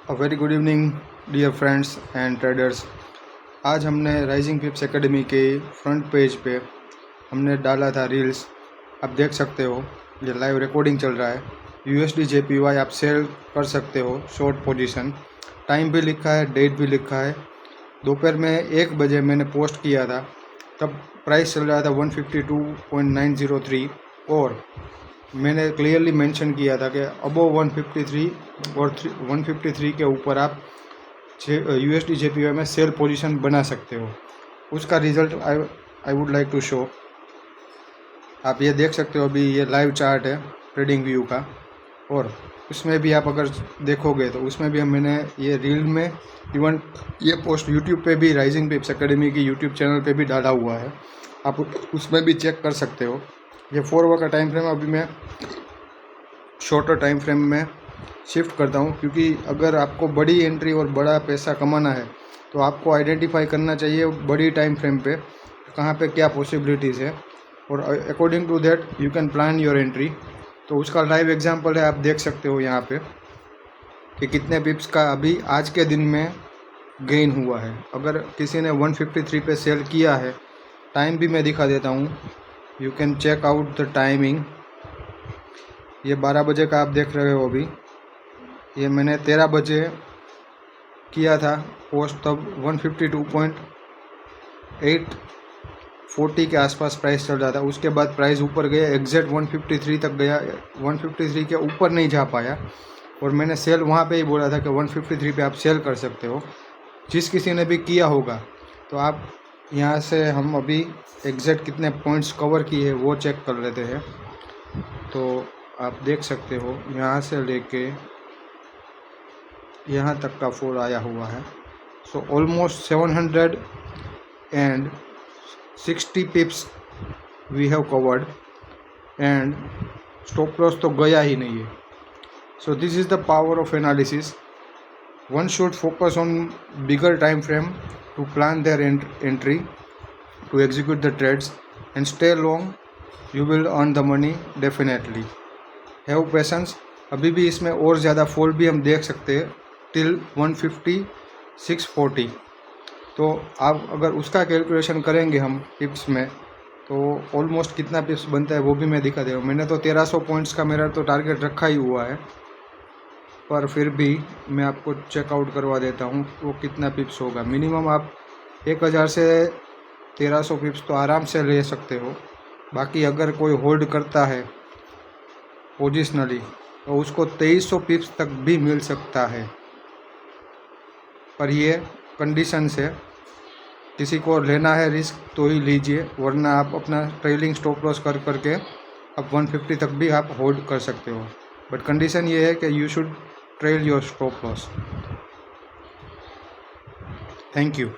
A very good evening dear friends and traders. आज हमने rising pips academy के front page पे हमने डाला था रील्स। आप देख सकते हो, ये लाइव रिकॉर्डिंग चल रहा है। USD JPY आप सेल कर सकते हो, शॉर्ट पोजीशन। टाइम भी लिखा है, डेट भी लिखा है। दोपहर में 1 बजे मैंने पोस्ट किया था, तब प्राइस चल रहा था 152.903 और मैंने क्लियरली मेंशन किया था कि अबव 153 और 153 के ऊपर आप USD JPY में सेल पोजीशन बना सकते हो। उसका result I would like to show. आप ये देख सकते हो, अभी ये लाइव चार्ट है ट्रेडिंग व्यू का, और उसमें भी आप अगर देखोगे तो उसमें भी मैंने ये रील में इवन ये पोस्ट यूट्यूब पे भी, राइजिंग पिप्स एकेडमी की यूट्यूब चैनल पे भी डाला हुआ है। आप उसमें भी चेक कर सकते हो। ये 4 आवर का टाइम फ्रेम, अभी मैं शॉर्टर टाइम फ्रेम में शिफ्ट करता हूँ, क्योंकि अगर आपको बड़ी एंट्री और बड़ा पैसा कमाना है तो आपको आइडेंटिफाई करना चाहिए बड़ी टाइम फ्रेम पे कहाँ पे क्या पॉसिबिलिटीज़ है, और according to that you can plan your entry. तो उसका लाइव एग्जांपल है, आप देख सकते हो यहाँ पे कि कितने पिप्स का अभी आज के दिन में गेन हुआ है। अगर किसी ने 153 पे सेल किया है, टाइम भी मैं दिखा देता हूँ, you can check out the timing. ये 12 बजे का आप देख रहे हो। अभी ये मैंने 13 बजे किया था पोस्ट, तब 152.840 के आसपास प्राइस चल रहा था। उसके बाद प्राइस ऊपर गया, एग्जैक्ट 153 तक गया, 153 के ऊपर नहीं जा पाया, और मैंने सेल वहाँ पे ही बोला था कि 153 पे आप सेल कर सकते हो। जिस किसी ने भी किया होगा तो आप यहाँ से, हम अभी एग्जैक्ट कितने पॉइंट्स कवर किए वो चेक कर लेते हैं। तो आप देख सकते हो यहाँ से लेके यहाँ तक का फॉल आया हुआ है। So almost 760 pips we have covered, and stop loss तो गया ही नहीं है। So this is the power of analysis. One should focus on bigger time frame to plan their entry, to execute the trades and stay long. You will earn the money definitely. Have patience. अभी भी इसमें और ज़्यादा fall भी हम देख सकते हैं टिल 156.40। तो आप अगर उसका कैलकुलेशन करेंगे हम पिप्स में, तो ऑलमोस्ट कितना पिप्स बनता है वो भी मैं दिखा दे रहा हूँ। मैंने तो 1300 पॉइंट्स का मेरा तो टारगेट रखा ही हुआ है, पर फिर भी मैं आपको चेकआउट करवा देता हूँ वो कितना पिप्स होगा। मिनिमम आप 1000 से 1300 पिप्स तो आराम से ले सकते हो। बाकी अगर कोई होल्ड करता है पोजिशनली तो उसको 2300 पिप्स तक भी मिल सकता है, पर ये कंडीशन से किसी को लेना है रिस्क तो ही लीजिए, वरना आप अपना ट्रेलिंग स्टॉप लॉस कर करके अब 150 तक भी आप होल्ड कर सकते हो। बट कंडीशन ये है कि you should trail your stop loss. Thank you.